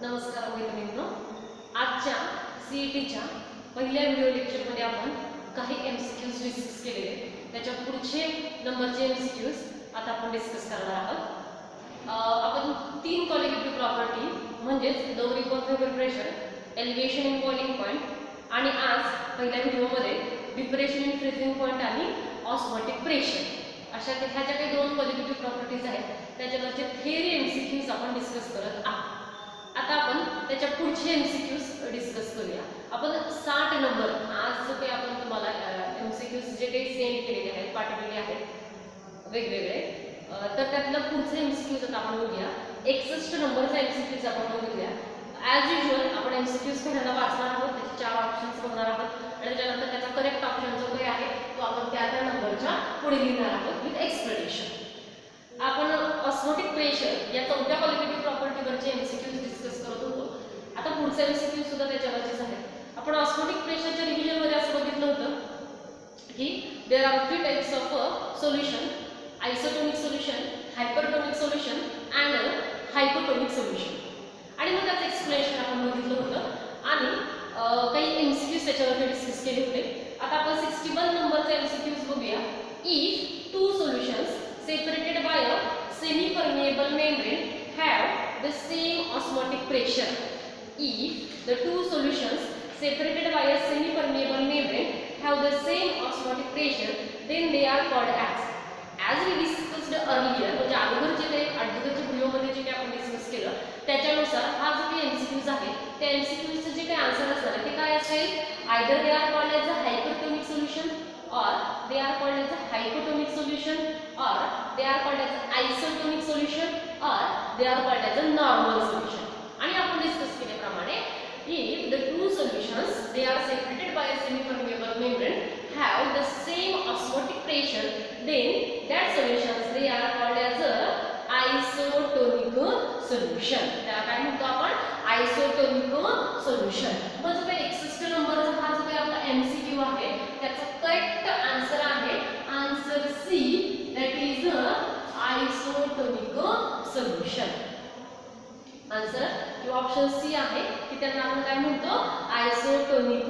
नमस्कार मैत्रिणींनो, आजच्या सीईटीच्या पहिल्या व्हिडिओ लेक्चरमध्ये आपण काही एमसीक्यूज डिस्कस केलेले. त्याच्या पुढचे नंबरचे एमसीक्यूज आता आपण डिस्कस करणार आहोत. आपण तीन क्वालिटेटिव्ह प्रॉपर्टी म्हणजेच Doric of vapour pressure, elevation in boiling point आणि आज पहिल्या व्हिडिओमध्ये डिप्रेशन इन फ्रीजिंग पॉइंट आणि ऑस्मोटिक प्रेशर अशा ह्या ज्या काही दोन क्वालिटेटिव्ह प्रॉपर्टीज आहेत त्याच्यावरचे थिअरी एमसीक्यूज आपण डिस्कस करत आहोत. आता आपण त्याच्या पुढचे एमसीक्यूज डिस्कस करूया. आपण 60 नंबर आज जो काही आपण तुम्हाला एमसीक्यूज जे काही सेंड केलेले आहेत पाठवलेले आहेत वेगवेगळे, तर त्यातलं पुढचं एमसीक्यूज आता आपण बघूया. 61 नंबरचा एमसीक्यूज आपण बघूया. ॲज युजल आपण एमसीक्यूज पहिल्यांदा वाचणार आहोत, त्याचे 4 ऑप्शन्स बघणार आहोत आणि त्याच्यानंतर त्याचा करेक्ट ऑप्शन जो काही आहे तो आपण त्या नंबरच्या पुढे लिहिणार आहोत विथ एक्सप्लेनेशन. आपण ऑस्मोटिक प्रेशर या चौथ्या क्वालिटेटिव्ह प्रॉपर्टीवरचे एमसीक्यूज डिस्कस करत होतो. आता पुढचे एमसीक्यूज सुद्धा त्याच्यावरचेच आहेत. आपण ऑस्मोटिक प्रेशरच्या रिव्हिजनमध्ये असं बघितलं होतं की there are 3 types of solution: isotonic solution, hypertonic solution and hypotonic solution. आणि मग त्याचं एक्सप्लेनेशन आपण बघितलं होतं आणि काही एमसीक्यूज त्याच्यावरती डिस्कस केले होते. आता आपण 61 नंबरचा एमसीक्यूज बघूया. If two solutions separated by a semi-permeable membrane have the same osmotic pressure. If the two solutions separated by a semi-permeable membrane have the same osmotic pressure, then they are called as we discussed earlier. म्हणजे अगोदरचे अगोदरच्या व्हिडिओमध्ये जे काही आपण discuss केलं त्याच्यानुसार हा जो काही एमसीक्यूज आहे त्या एमसीक्यूजचं जे काही आन्सर असणार ते काय असेल? Either they are called as a hypertonic solution, or they are called as a hypotonic solution, or they are called as isotonic solution, or they are called as a normal solution. आणि आपण discuss केल्याप्रमाणे if the two solutions they are separated by a semi-permeable membrane have the same osmotic pressure, then that solutions they are called as a isotonic solution. त्याला काय म्हणतो आपण? Isotonic solution. मग जो काही 61 नंबरचा हा जो काही आपला एमसीक्यू आहे त्याचा करेक्ट आन्सर आहे answer C, that is a isotonic solution. Answer किंवा ऑप्शन सी आहे की त्यांना आपण काय म्हणतो? Isotonic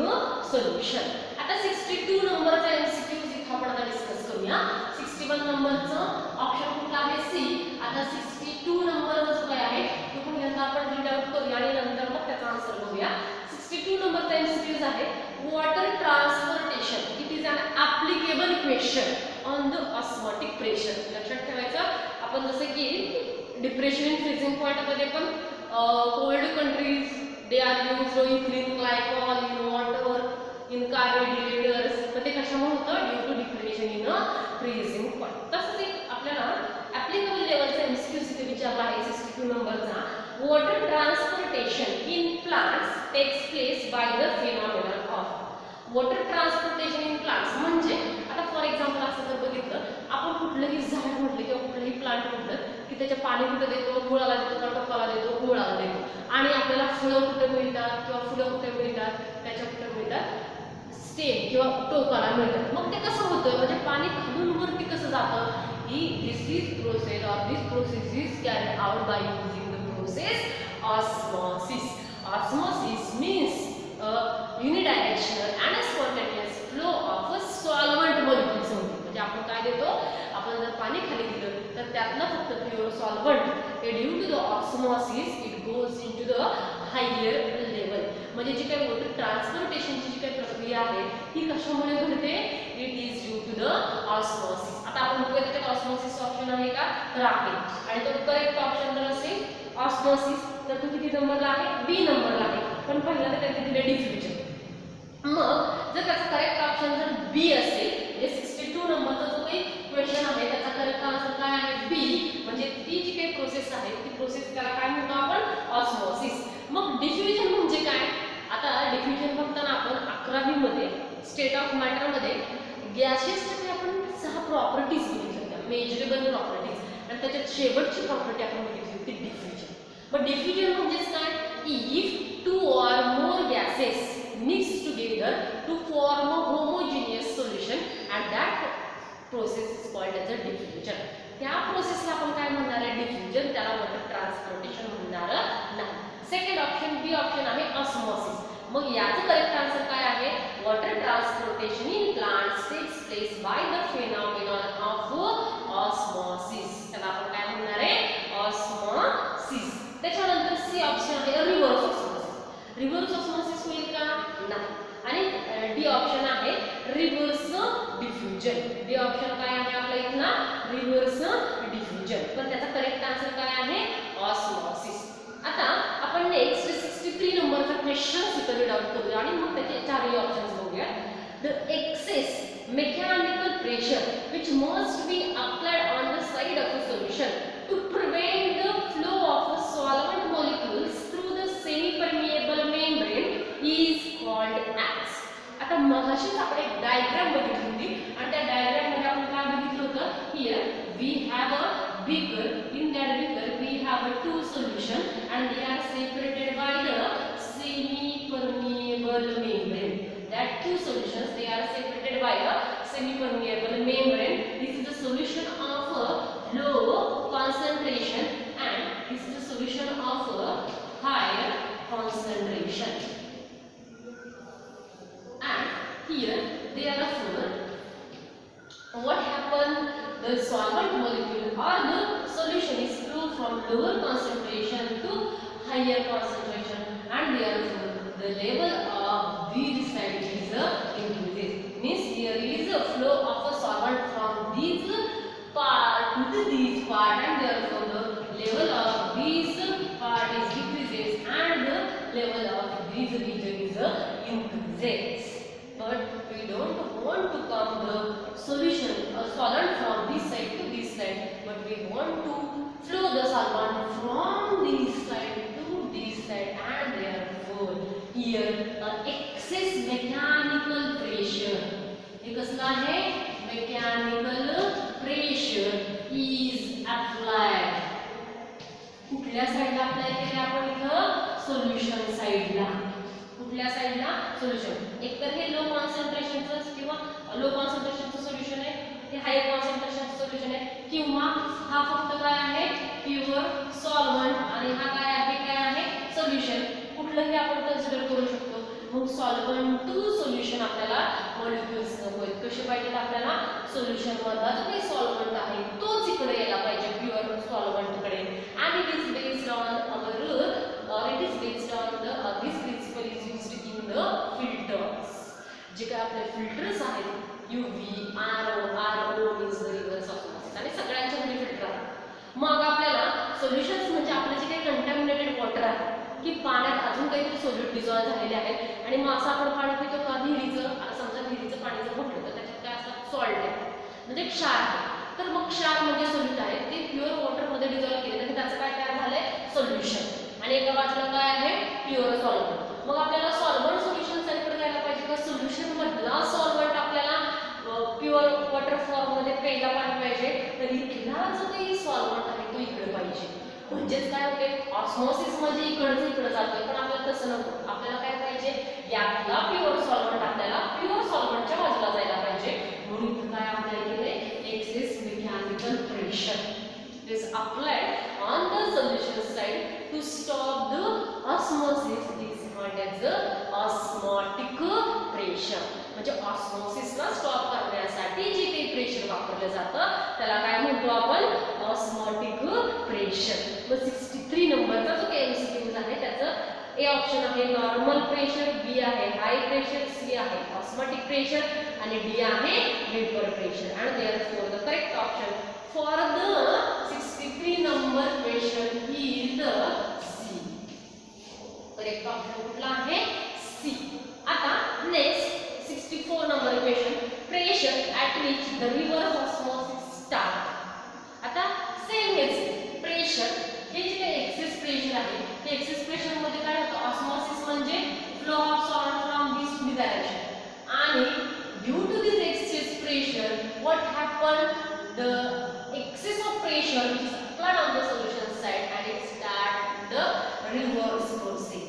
solution. आता 62 नंबरचा एमसीक्यू इथे आपण आता डिस्कस करूया. 61 नंबरचं ऑप्शन कुठला आहे? सी. आता 62 नंबरचा जो काय आहे तो पहिल्यांदा आपण रीड आउट करूया आणि नंतर मग त्याचा आन्सर बघूया. 62 नंबरचा एमसीक्यूज आहे water transportation it is an applicable question on the osmotic pressure. लक्षात ठेवायचं आपण जसं की डिप्रेशन इन फ्रीजिंग पॉइंट मध्ये पण cold countries they are used in clean glycol in water in carbohydrates, तर ते कशामुळे होतं? Due to depression in freezing point. तसंच एक आपल्याला ॲप्लिकेबल लेवलचा एमसीक्यूज इथे विचारला आहे 62 नंबरचा. Water transportation in plants takes place by the phenomenon of water transportation in plants. म्हणजे आता फॉर एक्झाम्पल असं जर बघितलं आपण कुठलंही झाड म्हटलं किंवा कुठलंही प्लांट म्हटलं की त्याच्या पाणी कुठं देतो? मुळाला देतो का टोकाला देतो? मुळाला देतो. आणि आपल्याला फळं कुठं मिळतात किंवा फुलं कुठे मिळतात? त्याच्या कुठे मिळतात? स्टेम किंवा टोकाला मिळतात. मग ते कसं होतं? म्हणजे पाणी खालून वरती कसं जातं? दिस इज प्रोसेस और this process is carried out by using the process osmosis. Osmosis means unidirectional and spontaneous flow of a solvent molecules. म्हणजे आपण काय देतो? आपण जर पाणी खाली दिलं तर त्यातलं फक्त pure solvent due to the osmosis it goes into the higher level. म्हणजे जी काही वॉटर ट्रान्सपोर्टेशनची जी काही प्रक्रिया आहे ही कशामुळे घडते? It is due to the osmosis. आता आपण बघूया त्याच्यात ऑस्मोसिस ऑप्शन आहे का? तर आहे. आणि तो करेक्ट ऑप्शन जर असेल ऑस्मोसिस तर तो किती नंबरला आहे? बी नंबरला आहे. पण पहिला तर त्यांनी दिले डिफ्युजन. मग जर त्याचा करेक्ट ऑप्शन जर बी असेल म्हणजे 62 नंबरचा जो काही क्वेश्चन आहे त्याचा करेक्ट आन्सर काय आहे? बी. म्हणजे ती जी काही प्रोसेस आहे ती प्रोसेस त्याला काय म्हणतो आपण? ऑस्मोसिस. मग डिफ्युजन म्हणजे काय? आता डिफ्युजन बघताना आपण 11वी मध्ये स्टेट ऑफ मॅटर मध्ये गॅसेसच्या आपण 6 प्रॉपर्टीज बघितल्या होत्या, मेजरेबल प्रॉपर्टीज, आणि त्याच्यात शेवटची प्रॉपर्टी आपण बघितली होती डिफ्युजन. मग डिफ्युजन म्हणजेच काय? If 2 or more gases mix together to form a homogeneous solution and that process is called as a diffusion. त्या प्रोसेसला आपण काय म्हणणार आहे? डिफ्युजन. त्याला वॉटर ट्रान्सपोर्टेशन म्हणणार नाही. Second osmosis. मग याचं करेक्ट आन्सर काय आहे? Water transportation in plants takes place by the phenomenon of osmosis. त्याला आपण काय म्हणणार आहे? ऑस्मॉसिस. त्याच्यानंतर सी ऑप्शन आहे रिव्हर्स ऑस्मॉसिस. रिव्हर्स ऑस्मॉसिस होईल का? नाही. आणि डी ऑप्शन आहे रिव्हर्स डिफ्युजन. डी ऑप्शन काय आहे आपल्या इथला? Reverse diffusion. पण त्याचा करेक्ट आन्सर काय आहे? ऑस्मॉसिस. आता आपण नेक्स्ट 63 नंबरचा क्वेश्चन इथे रीड आउट करूया आणि मग त्याचे चारही ऑप्शन्स बघूया. The excess mechanical pressure which must be applied on the side of a solution to prevent the flow of a solvent molecules through the semi-permeable membrane is called as. आता मगाशीच आपण एक डायग्राम बघितली होती आणि त्या diagram मध्ये आपण काय बघितलं होतं? Here we have a beaker. In that beaker we have a two solution and they are separated by the semi-permeable membrane. That two solutions they are separated by a semi-permeable membrane. This is the solution of a low concentration and this is the solution of a higher concentration. And here therefore what happened? The solvent molecule or the solution is flowed from lower concentration to higher concentration and therefore the level of these side is increases. Means here is a flow of a solvent from these part to these part and therefore the level of these part is decreases and the level of these region is increases. But we don't want to come the solution or solvent from this side to this side, but we want to flow the solvent from this side to this side and therefore here excess mechanical pressure. हे कसला आहे? Mechanical pressure is applied. कुठल्या साइडला apply केले आपण इथं? Solution साइडला. कुठल्या साइडला? सोल्युशन. एक तर हे लो कॉन्सन्ट्रेशनचं किंवा लो कॉन्सन्ट्रेशनचं सोल्युशन आहे, हे हाय कॉन्सन्ट्रेशनचं सोल्युशन आहे किंवा हा फक्त काय आहे? प्युअर सॉल्व्हंट आणि हा काय आहे? काय आहे? सोल्युशन. कुठलंही आपण कन्सिडर करू शकतो. मग सॉल्व्हंट टू सोल्युशन आपल्याला मॉलिक्युल्स नको आहेत. कसे पाहिजेत आपल्याला? सोल्युशन मधला जो काही सॉल्व्हंट आहे तोच इकडे यायला पाहिजे प्युअर सॉल्व्हंट कडे. and it is based on our or it is based on the this principle is used in the filters. जे काय आपले फिल्टर्स आहेत UV, RO means the reverse osmosis आणि सगळ्यांच्या मध्ये फिल्टर आहे. मग आपल्याला सोल्युशन्स म्हणजे आपले जे काही कंटॅमिनेटेड वॉटर आहे की पाण्यात अजून काहीतरी सोल्यूट डिझॉल्व झालेले आहेत आणि मग असं आपण पाणी पितो का? विहिरीचं. समजा विहिरीचं पाणी जर म्हटलं तर त्याच्यात काय असतं? सॉल्ट आहे म्हणजे क्षार आहे. तर मग क्षार म्हणजे सोल्यूट आहे ते प्युअर वॉटर मध्ये डिझॉल्व केले तर त्याचं काय तयार झालंय? सोल्युशन. आणि एका बाजूला काय आहे? Pure solvent. मग आपल्याला सॉल्व्हंट सोल्युशन साइडकडे जायला पाहिजे का? सोल्युशन मधला सॉल्व्हंट आपल्याला प्युअर वॉटर फॉर्म मध्ये प्यायला पाणी पाहिजे तर इथला जो काही सॉल्व्हंट आहे तो इकडे पाहिजे. म्हणजेच काय होते? ऑस्मॉसिस म्हणजे इकडे जातोय पण आपल्याला तसं नको. आपल्याला काय पाहिजे? यातला प्युअर सॉल्व्हंट आपल्याला प्युअर सॉल्व्हंटच्या बाजूला जायला पाहिजे. म्हणून इथे काय अप्लाय केले? Excess mechanical pressure is applied on the solution side to stop the osmosis. This is called as the osmotic pressure. म्हणजे ऑस्मोसिसला स्टॉप करण्यासाठी जे काही प्रेशर वापरलं जातं त्याला काय म्हणतो आपण? Osmotic pressure. मग 63 नंबरचा जो काही एमसीक्यूज आहे त्याचं ए ऑप्शन आहे नॉर्मल प्रेशर, बी आहे हाय प्रेशर, सी आहे ऑस्मोटिक प्रेशर आणि डी आहे वेपर प्रेशर. आणि therefore the correct option for the 63 number question is the C. Correct option कुठला आहे? C. आता next 64 number question pressure at which the reverse osmosis start. आता same हेच pressure हे जे काही एक्सेस प्रेशर आहे ते एक्सेस प्रेशर मध्ये काय होतं? ऑस्मॉसिस म्हणजे flow of salt from this to this direction आणि due to this excess pressure what happen? The excess of pressure which is applied on the solution side and it start the reverse process.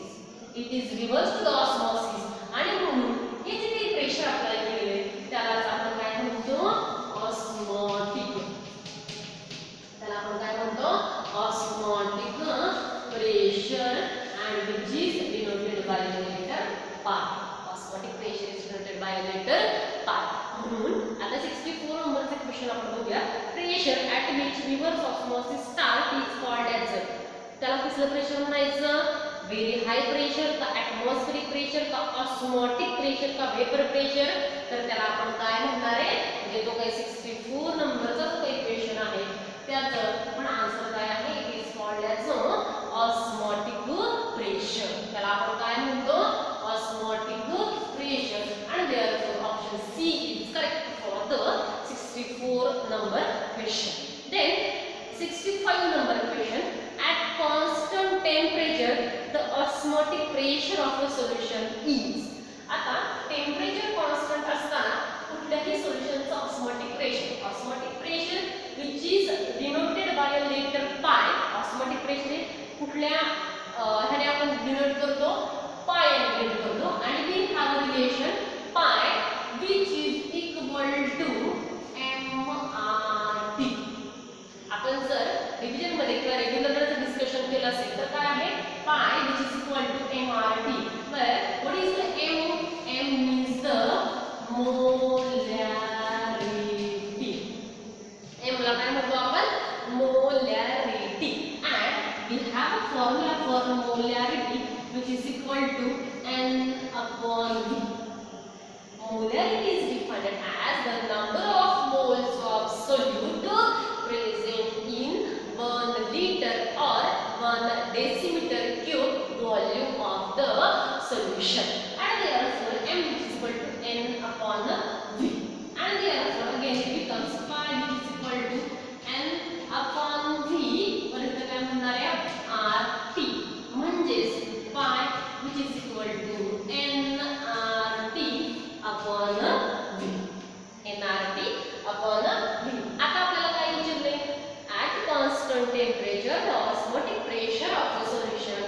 It is reverse to the osmosis आणि म्हणून हे जे काही pressure apply केलेले त्याला आपण काय म्हणतो? ऑस्मोटिक. त्याला आपण काय म्हणतो? Osmotic pressure and which is denoted by the pi. Osmotic pressure is denoted by a letter pi. म्हणून आता 64 नंबरचा क्वेश्चन आपण बघूया. Pressure at which reverse osmosis start is called as. त्याला कसलं प्रेशर म्हणायचं? व्हेरी हाय प्रेशर का atmospheric pressure का ऑस्मॉटिक प्रेशर का वेपर प्रेशर? तर त्याला आपण काय म्हणणार आहे? म्हणजे तो काही 64 नंबरचा जो काही क्वेश्चन आहे त्याचं पण आन्सर काय आहे? It is called as osmotic pressure. त्याला आपण काय म्हणतो? Osmotic pressure. आणि therefore option C is correct for the 64 number question. Then 65 number question. At constant temperature the osmotic pressure of a solution is. आता temperature constant असताना कुठल्याही सोल्युशनचं osmotic pressure which is denoted by a letter pi. Osmotic pressure कुठल्या ह्याने आपण denote करतो? पाय ने डिनोट करतो. आणि we have a relation pi which is equal to mRT. आपण जर रिव्हिजन मध्ये किंवा रेग्युलर मध्ये डिस्कशन केलं असेल तर काय आहे? पाय which is equal to mRT. But what is the m? M means the molarity. m ला काय म्हणतो आपण? Molarity. And we have a formula for molarity which is equal to n upon v. Molarity is defined as the number of moles of solute present in 1 liter or 1 decimeter cube volume of the solution. And therefore m is equal to n upon v. And therefore again it becomes pi which is equal to n upon v. परत काय म्हणणार आहे? RT. म्हणजेच pi which is equal to nRT upon v. nRT upon v. आता आपल्याला काय विचारले? At constant temperature the osmotic pressure of a solution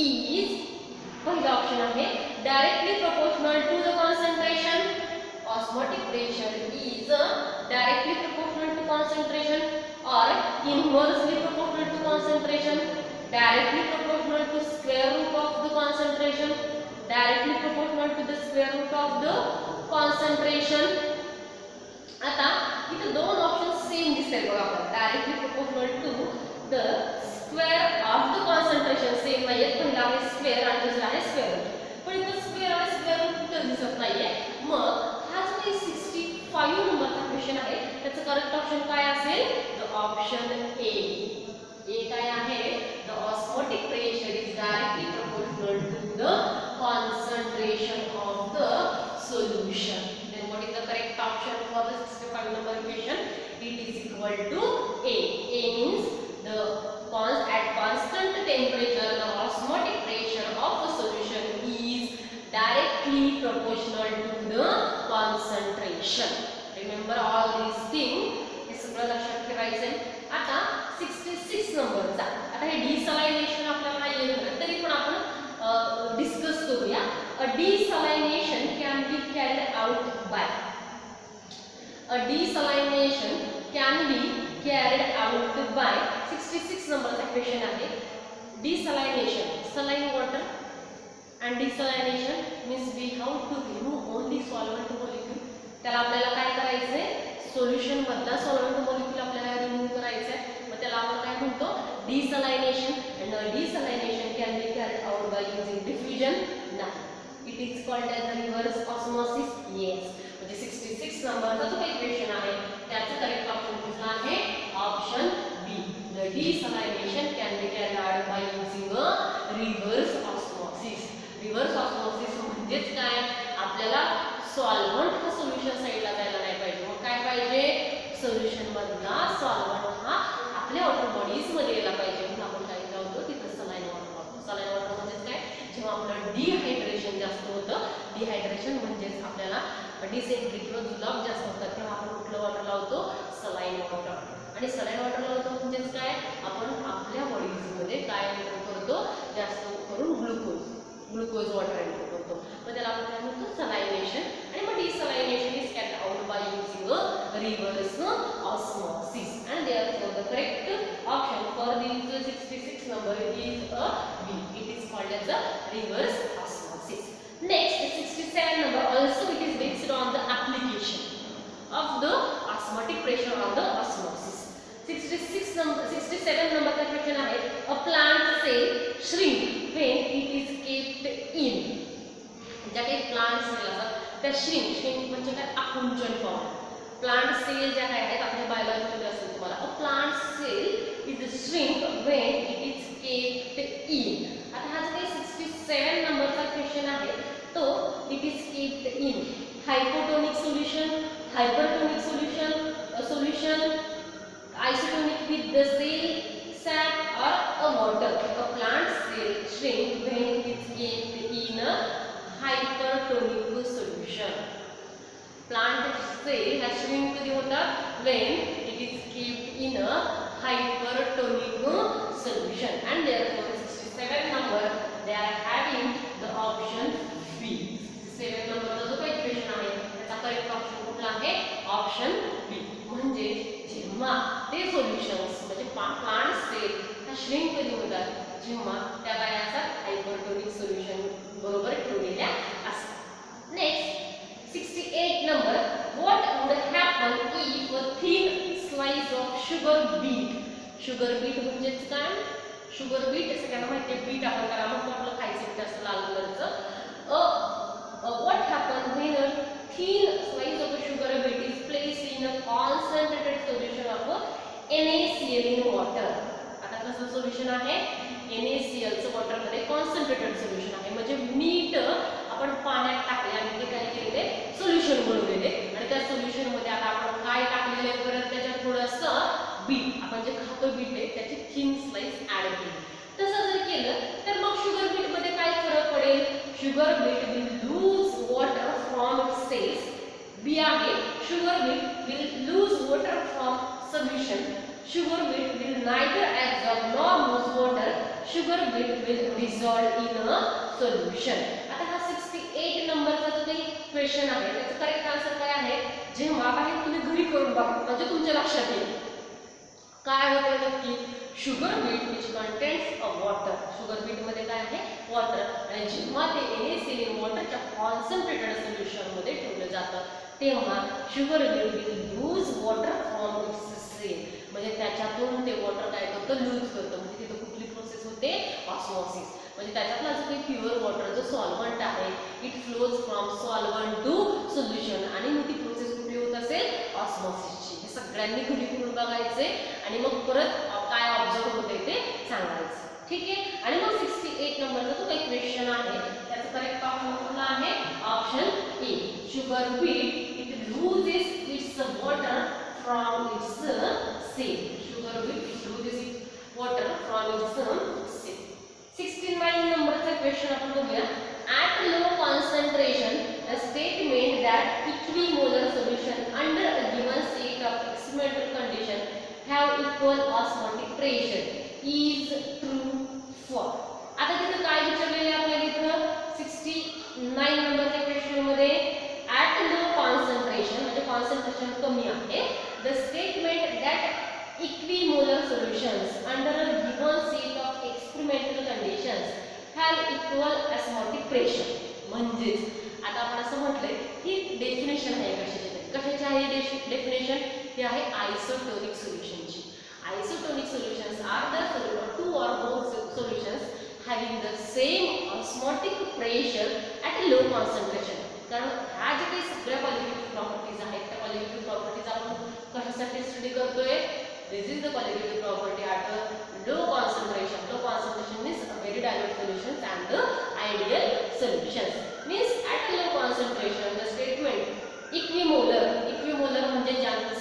is. पहिला ऑप्शन आहे directly proportional to the concentration. Osmotic pressure is directly proportional to concentration or inversely proportional to concentration, directly proportional to square root of the concentration, directly proportional to the square root of the concentration. आता इथे दोन option same दिसतात बघा. आपण directly proportional to the square of the concentration same नाहीये. पहिला आहे square आणि दुसरा आहे स्क्वेअर रूट. पण इथे स्क्वेअर आणि स्क्वेअर रूट कुठे दिसत नाहीये. मग हा जो काही 65 नंबरचा क्वेश्चन आहे त्याचं करेक्ट ऑप्शन काय असेल? The option A. ए काय आहे? The osmotic pressure is directly proportional to the concentration of the solution. Then what is the correct option for the 65 number question? It is equal to A. A means the at constant temperature the osmotic pressure of a solution is directly proportional to the concentration. Remember all these things. हे सगळं लक्षात ठेवायचं. आता 66 नंबरचा. आता हे डिसलायनेशन आपल्याला नाही येत तरी पण आपण डिस्कस करूया. A desalination can be carried out by. A desalination can be carried out by. 66 नंबरचा क्वेश्चन आहे. Desalination, saline water and desalination means we have to remove only solvent molecule. त्याला आपल्याला काय करायचंय? सोल्युशन मधला सॉल्व्हेंट मोलेक्युल आपल्याला remove करायचा आहे. मग त्याला आपण काय म्हणतो? डिसलायनेशन. and desalination can be carried out by using diffusion. नाही. It is called as a reverse osmosis. Yes. म्हणजे 66 नंबरचा जो काही क्वेश्चन आहे त्याचं करेक्ट ऑप्शन कुठला आहे? Option B. The desalination can be carried out by using a reverse osmosis. Reverse osmosis म्हणजेच काय? आपल्याला सॉल्व्हंट हा सोल्युशन साइडला जायला नाही पाहिजे. मग काय पाहिजे? सोल्युशन मधला सॉल्व्हंट हा आपल्या वॉटर बॉडीज मध्ये यायला पाहिजे. म्हणून आपण काय करतो? तिथे सलाईन वॉटर वापरतो. सलाईन वॉटर म्हणजेच काय? जेव्हा आपलं डिहायड्रेशन जास्त होतं. डिहायड्रेशन म्हणजेच आपल्याला डिसेंट्री किंवा जुलाब जास्त होतात तेव्हा आपण कुठलं वॉटर लावतो? Saline water. आणि सलाईन वॉटर लावतो म्हणजेच काय? आपण आपल्या बॉडीजमध्ये काय एंटर करतो? जास्त करून ग्लुकोज वॉटर एंटर करतो. मग त्याला आपण काय म्हणतो? सलायनेशन. आणि मग desalination is carried out by using a reverse osmosis. and therefore the correct option for this 66 number is a B. It is called as a reverse osmosis. Next ज्या काही प्लांट सेल असतात त्या shrink म्हणजे काय आकुंचन पावतात. Plant sale ज्या काय आहेत आपल्या बायोलॉजीमध्ये असेल तुम्हाला, a plant cell is shrink when it is kept in. आता हा जो काही 67 नंबरचा क्वेश्चन आहे तो it is kept in hypotonic solution, hypertonic solution, isotonic with the cell sap or a water. A plant cell shrink when it is kept in a hypertonic solution. Plant cell has shrink कधी होतात when it is kept in a hypertonic solution, and therefore 67 number they are having the option B. 67 नंबरचा जो काही question आहे त्याचा correct option कुठला आहे? Option बी. म्हणजे जेव्हा ते सोल्युशन्स म्हणजे प्लांट सेल ह्या श्रिंक कधी होतात? जेव्हा त्या काय असतात? हायपरटोनिक सोल्युशन बरोबर ठेवलेल्या असतात. Next 68 number, what would happen if a thin slice of sugar beet. Sugar beet म्हणजेच काय? शुगर बीट सगळ्यांना माहिती आहे, बीट आपण करा मग आपलं खायचं जास्त लाल कलरचं. What happen when a thin slice of a sugar beet is placed in a concentrated solution of NaCl in water. आता कसं सोल्युशन आहे? NaCl चं वॉटर मध्ये कॉन्सन्ट्रेटेड सोल्युशन आहे. म्हणजे मीठ आपण पाण्यात टाकले आणि ते काय केले? सोल्युशन बनवलेले, आणि त्या सोल्युशन मध्ये आता आपण काय टाकलेले? परत त्याच्यात थोडंसं बीट, आपण जे खातो बीट आहे त्याची थिन स्लाइस ऍड केली. तसं जर केलं तर मग शुगर बीट मध्ये काय फरक पडेल? Sugar beet will lose water from its cells. B आहे sugar beet will lose water from solution. Sugar beet will neither absorb nor lose water. Sugar beet will dissolve in a solution. आता हा 68 नंबरचा जो काही question आहे त्याचं correct answer काय आहे? जेव्हा बाहेर तुम्ही घरी करून बघा म्हणजे तुमच्या लक्षात येईल काय होतं नक्की. Sugar beet which contains a water. Sugar bit मध्ये काय आहे? वॉटर. आणि जेव्हा ते NaCl वॉटरच्या कॉन्सन्ट्रेटेड सोल्युशन मध्ये ठेवलं जातं तेव्हा sugar beet will lose water from its cell. म्हणजे त्याच्यातून ते वॉटर काय करतं? लूज करतं. म्हणजे तिथं कुठली प्रोसेस होते? ऑस्मॉसिस. म्हणजे त्याच्यातला जो काही प्युअर वॉटर जो सॉल्व्हंट आहे it flows from solvent to solution, आणि मग ती प्रोसेस कुठली होत असेल? ऑस्मॉसिसची. हे सगळ्यांनी घरी करून बघायचे आणि मग परत काय ऑब्झर्व होते ते सांगायचं. ठीक आहे. आणि मग 68 नंबरचा जो काही क्वेश्चन आहे त्याचं करेक्ट ऑप्शन कुठला आहे? Option A. Sugar beet it loses its water from its cell. Sugar beet it loses its water from its cell. 69 नंबरचा क्वेश्चन आपण बघूया. At low concentration the statement that equimolar solution under a given set of experimental condition have equal osmotic pressure is true for. आता तिथं काय विचारलेले आपल्याला इथं 69 नंबरच्या क्वेश्चन मध्ये ॲट लो कॉन्सन्ट्रेशन म्हणजे कॉन्सन्ट्रेशन कमी आहे. The statement that equimolar solutions under a given set of experimental conditions have equal osmotic pressure. म्हणजेच आता आपण असं म्हटलंय ही डेफिनेशन आहे कशाची आहे डेफिनेशन? ही आहे आयसोटोनिक सोल्युशनची. Isotonic solutions are the two or more solutions having the same osmotic pressure at a low concentration. कारण ह्या ज्या काही सगळ्या क्वालिटेटिव्ह प्रॉपर्टीज आहेत त्या क्वालिटेटिव्ह प्रॉपर्टीज आपण कशासाठी स्टडी करतोय? This is the qualitative property at a low concentration. Low concentration means very dilute solutions and the ideal solutions. Means at a low concentration the statement equimolar. Equimolar म्हणजे ज्यांची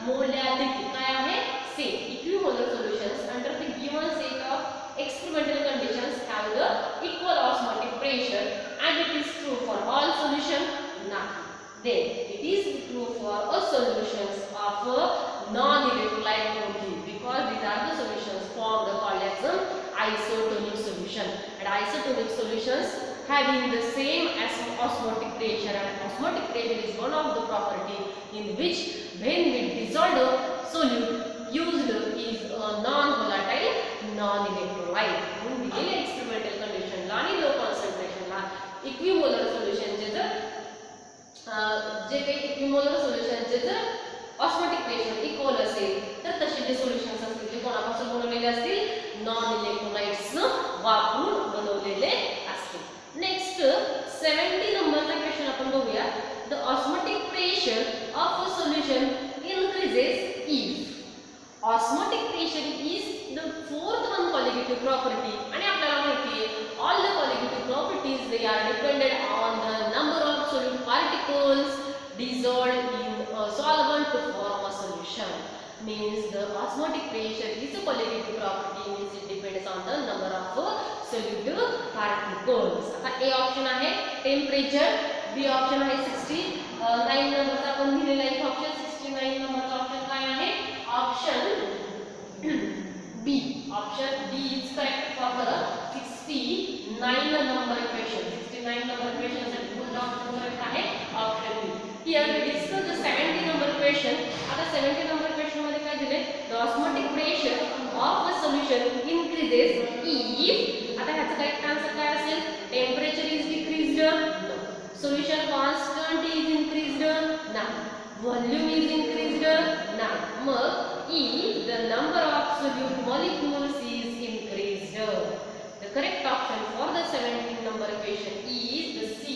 molarity काय आहे? Same. Equimolar solutions under the given set of experimental conditions have the equal osmotic pressure and it is true for all solution? Not. Then it is true for a solutions of a non-electrolyte only, because these are the solutions formed called as isotonic solution, and isotonic solutions having the same as osmotic pressure, and osmotic pressure is one of the property in which when we dissolve a solute used is a non-volatile non-electrolyte. म्हणून दिलेल्या experimental condition ला आणि low concentration ला equimolar सोल्युशनचे जे काही equimolar सोल्युशनचे जर osmotic pressure equal असेल तर तसे जे सोल्युशन्स असतील ते कोणापासून बनवलेले असतील? नॉन इलेक्ट्रोलाइट्स वापरून बनवलेले असतील. नेक्स्ट 70 कॉलिगेटिव्ह प्रॉपर्टी आणि आपल्याला माहिती आहे all the colligative properties they are depended on the number of solute particles dissolved in a solvent to form a solution. Means the osmotic pressure is a qualitative property, means it depends on the number of solute particles. आता A option आहे temperature, B option आहे 69 नंबरचा आपण दिलेला आहे option 69 नंबरचा option काय आहे option B. Option B is correct for the 69 number equation. 69 number equation साठी पुन्हा ऑप्शन correct आहे option B. Here we discuss the 70 number question. आता 70 number question मध्ये काय दिले? The osmotic pressure of a solution increases if आता ह्याचा correct answer काय असेल? Temperature is decreased? No. Solution constant is increased? No. Volume is increased? No. मग if the number of solute molecules is increased. The correct option for the 17 number equation is the C.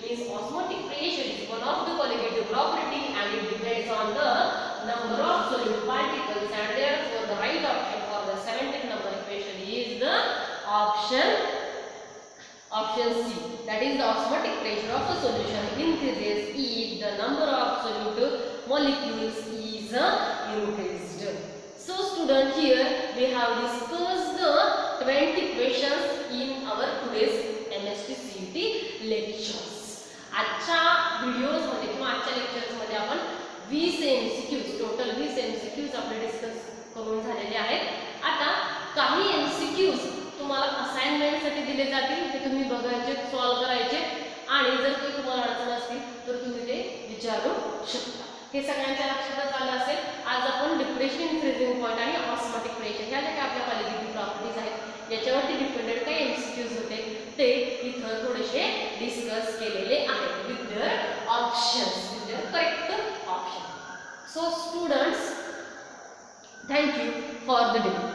Means osmotic pressure is one of the colligative property and it depends on the number of solute particles, and therefore the right option for the 17 number equation is the option C. That is the osmotic pressure of a solution increases if the number of solute molecules is increased. So student, here we have discussed the 20 questions in our today's MST CET lectures. आजच्या videos मध्ये किंवा आजच्या lectures मध्ये आपण 20 MCQs total 20 MCQs आपले discuss करून झालेले आहेत. आता काही MCQs तुम्हाला असाइनमेंट साठी दिले जातील, ते तुम्ही बघायचे, सॉल्व्ह करायचे आणि जर काही तुम्हाला अडचण असतील तर तुम्ही ते विचारू शकता. हे सगळ्यांच्या लक्षात आलं असेल. आज आपण डिप्रेशन, फ्रीजिंग पॉइंट आणि ऑस्मोटिक प्रेशर ह्या ज्या आपल्या कॉलिगेटिव्ह प्रॉपर्टीज आहेत याच्यावरती डिपेंडेड काही MCQs होते ते इथं थोडेसे डिस्कस केलेले आहेत with their options, with their correct option. So students, thank you for the day.